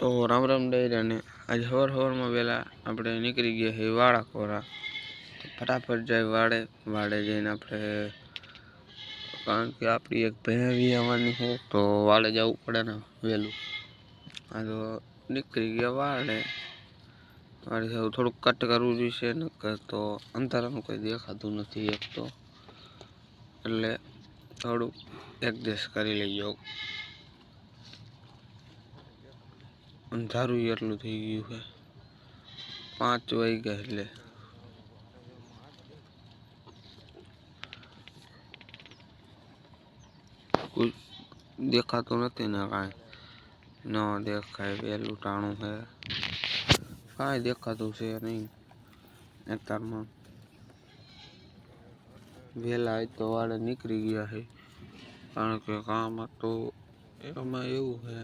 તો રામ રામ ડાયરા ને आज हवर हवर में वेला આપણે નીકળી ગયા છે વાળા કોરા। फटाफट जाए वाड़े वाड़े जईने આપણે कारण के आपणी एक भैंस आवानी है तो वाड़े जावू पड़े ने वेलू। आ तो निकली गया वाड़े वाड़े से थोड़ा कट करवू जोईए नकर तो अंधारानुं कोई देखातुं नथी एक तो એટલે થોડું એડજસ્ટ કરી લઈજો। अंधारू एटलू थई गयुं है 5 वाग्या એટલે कुछ देखातो नथी ने काई न देखाय वेलू टाणुं है काई देखातुं छे नहीं। अत्यारमां वेला आज तो वाड़े निकली गया है कारण के काम तो एमां एवुं है